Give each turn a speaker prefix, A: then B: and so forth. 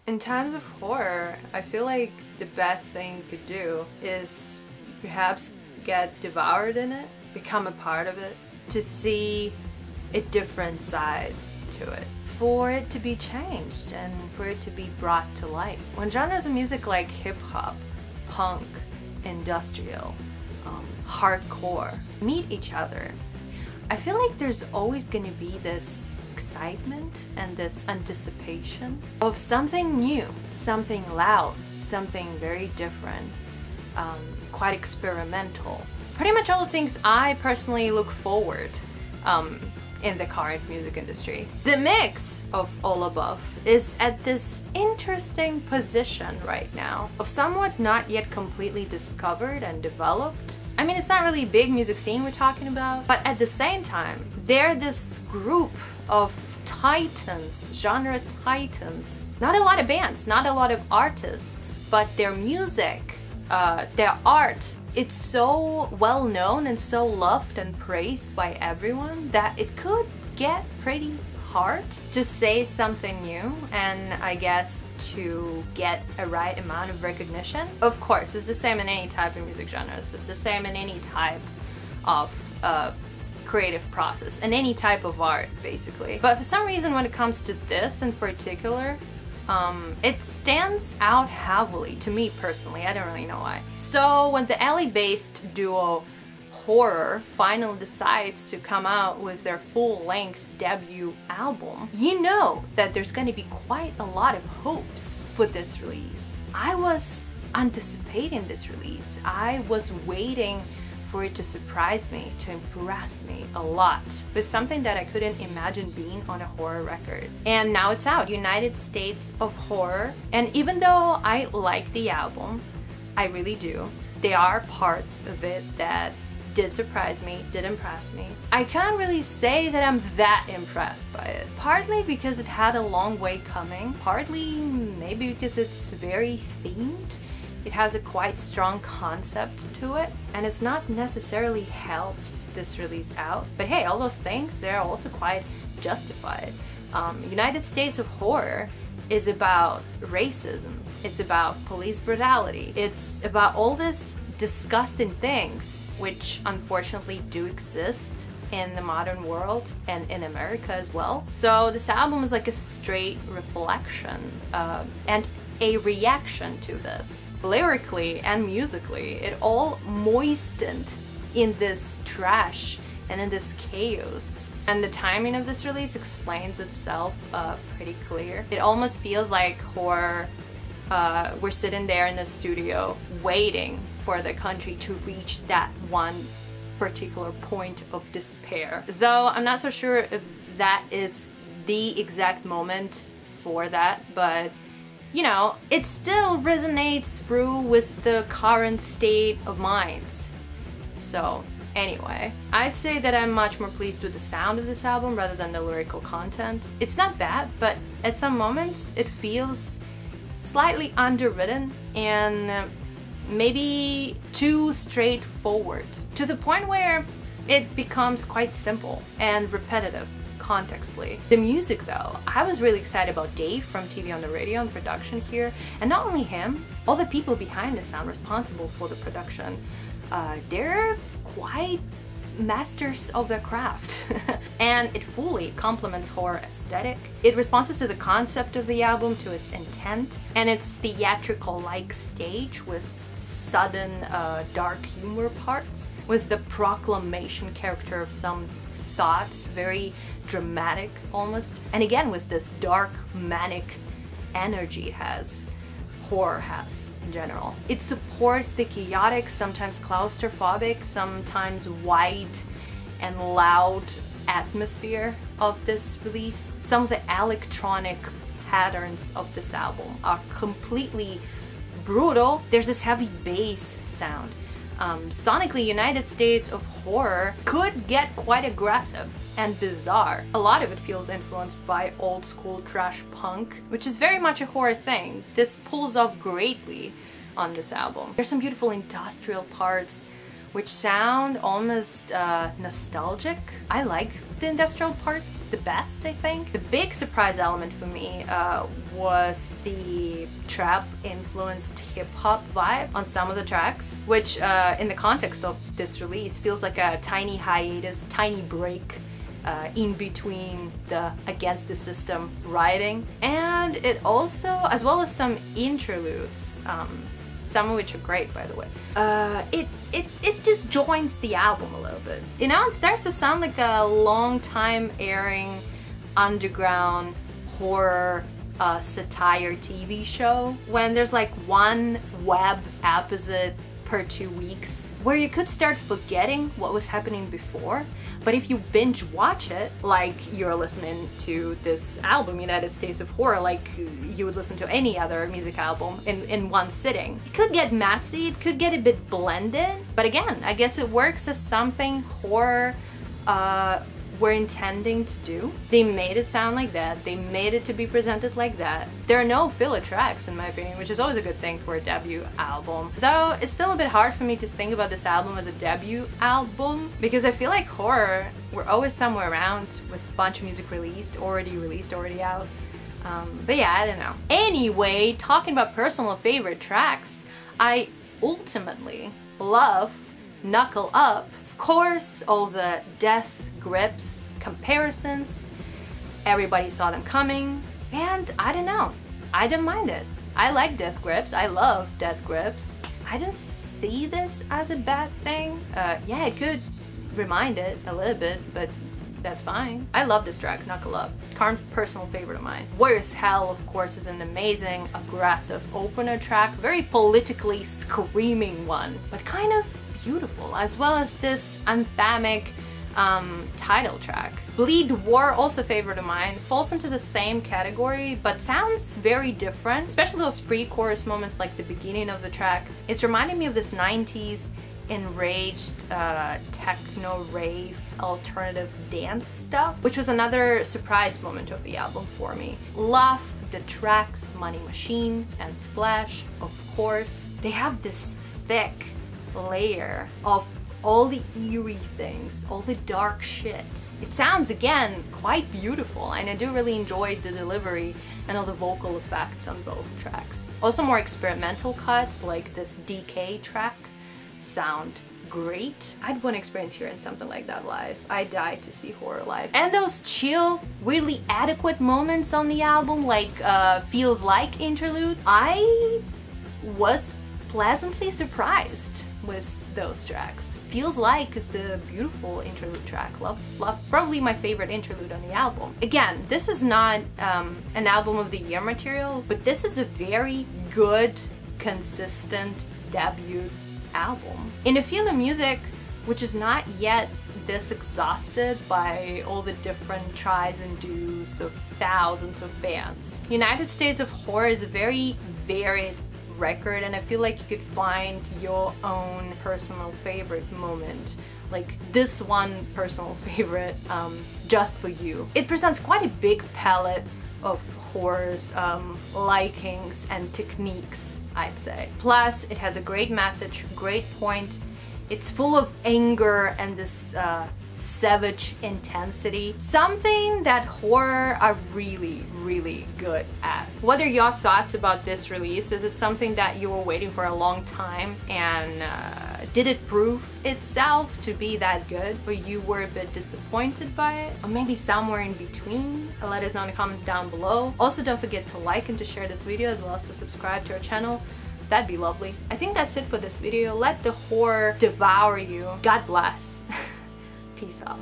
A: In times of horror, I feel like the best thing you could do is perhaps get devoured in it, become a part of it, to see a different side to it, for it to be changed and for it to be brought to light. When genres of music like hip-hop, punk, industrial, hardcore meet each other, I feel like there's always gonna be this excitement and this anticipation of something new, something loud, something very different, quite experimental. Pretty much all the things I personally look forward in the current music industry. The mix of all above is at this interesting position right now of somewhat not yet completely discovered and developed. I mean, it's not really a big music scene we're talking about, but at the same time, they're this group of titans, genre titans. Not a lot of bands, not a lot of artists, but their music, their art, it's so well known and so loved and praised by everyone that it could get pretty hard to say something new and I guess to get a right amount of recognition. Of course, it's the same in any type of music genres. It's the same in any type of creative process, in any type of art, basically. But for some reason, when it comes to this in particular, it stands out heavily to me personally. I don't really know why. So when the LA-based duo Horror finally decides to come out with their full-length debut album, you know that there's gonna be quite a lot of hopes for this release. I was anticipating this release. I was waiting for it to surprise me, to impress me a lot with something that I couldn't imagine being on a horror record. And now it's out, United States of Horror. And even though I like the album, I really do, there are parts of it that did surprise me, did impress me. I can't really say that I'm that impressed by it. Partly because it had a long way coming, partly maybe because it's very themed. It has a quite strong concept to it, and it's not necessarily helps this release out. But hey, all those things, they're also quite justified. United States of Horror is about racism. It's about police brutality. It's about all these disgusting things, which unfortunately do exist in the modern world and in America as well. So this album is like a straight reflection and a reaction to this. Lyrically and musically, it all moistened in this trash and in this chaos. And the timing of this release explains itself pretty clear. It almost feels like horror, we're sitting there in the studio waiting for the country to reach that one particular point of despair. Though I'm not so sure if that is the exact moment for that, but you know, it still resonates through with the current state of minds. So anyway, I'd say that I'm much more pleased with the sound of this album rather than the lyrical content. It's not bad, but at some moments it feels slightly underwritten and maybe too straightforward, to the point where it becomes quite simple and repetitive contextually. The music though, I was really excited about Dave from TV on the Radio and production here, and not only him, all the people behind the sound responsible for the production, they're quite masters of their craft. And it fully complements horror aesthetic. It responds to the concept of the album, to its intent, and its theatrical-like stage with sudden dark humor parts, with the proclamation character of some thoughts, very dramatic almost, and again with this dark manic energy it has, horror has in general. It supports the chaotic, sometimes claustrophobic, sometimes wide and loud atmosphere of this release. Some of the electronic patterns of this album are completely brutal. There's this heavy bass sound. Sonically, United States of Horror could get quite aggressive and bizarre. A lot of it feels influenced by old school trash punk, which is very much a horror thing. This pulls off greatly on this album. There's some beautiful industrial parts which sound almost nostalgic. I like the industrial parts the best, I think. The big surprise element for me was the trap-influenced hip-hop vibe on some of the tracks, which in the context of this release feels like a tiny hiatus, tiny break in between the Against the System writing. And it also, as well as some interludes, some of which are great, by the way, it just joins the album a little bit. You know, it starts to sound like a long time airing underground horror satire TV show when there's like one web episode per 2 weeks, where you could start forgetting what was happening before, but if you binge watch it like you're listening to this album, United States of Horror, like you would listen to any other music album in one sitting, it could get messy, it could get a bit blended, but again, I guess it works as something horror were intending to do. They made it sound like that, they made it to be presented like that. There are no filler tracks in my opinion, which is always a good thing for a debut album. Though it's still a bit hard for me to think about this album as a debut album, because I feel like horror, we're always somewhere around with a bunch of music already out. But yeah, I don't know. Anyway, talking about personal favorite tracks, I ultimately love Knuckle Up. Of course, all the death grips comparisons, everybody saw them coming, and I don't know, I don't mind it. I like death grips, I love death grips. I don't see this as a bad thing. Yeah, it could remind it a little bit, but that's fine. I love this track, Knuckle Up. Current personal favorite of mine. Warrior's Hell, of course, is an amazing, aggressive opener track, very politically screaming one, but kind of beautiful, as well as this anthemic title track. Bleed War, also a favorite of mine, falls into the same category but sounds very different, especially those pre-chorus moments like the beginning of the track. It's reminding me of this 90s enraged techno rave alternative dance stuff, which was another surprise moment of the album for me. Love the tracks Money Machine and Splash, of course. They have this thick layer of all the eerie things, all the dark shit. It sounds, again, quite beautiful, and I do really enjoy the delivery and all the vocal effects on both tracks. Also, more experimental cuts, like this DEKAY track, sound great. I'd want to experience hearing something like that live. I died to see horror live. And those chill, weirdly adequate moments on the album, like Feels Like interlude, I was pleasantly surprised with those tracks. Feels Like is the beautiful interlude track. Love, probably my favorite interlude on the album. Again, this is not an album of the year material, but this is a very good, consistent debut album. In a field of music which is not yet this exhausted by all the different tries and do's of thousands of bands, United States of Horror is a very varied record, and I feel like you could find your own personal favorite moment, like this one personal favorite just for you. It presents quite a big palette of horror's likings and techniques, I'd say. Plus, it has a great message, great point. It's full of anger and this savage intensity, something that horror are really, really good at. What are your thoughts about this release? Is it something that you were waiting for a long time, and did it prove itself to be that good, or you were a bit disappointed by it, or maybe somewhere in between? Let us know in the comments down below. Also, don't forget to like and to share this video, as well as to subscribe to our channel. That'd be lovely. I think that's it for this video. Let the horror devour you. God bless. Peace out.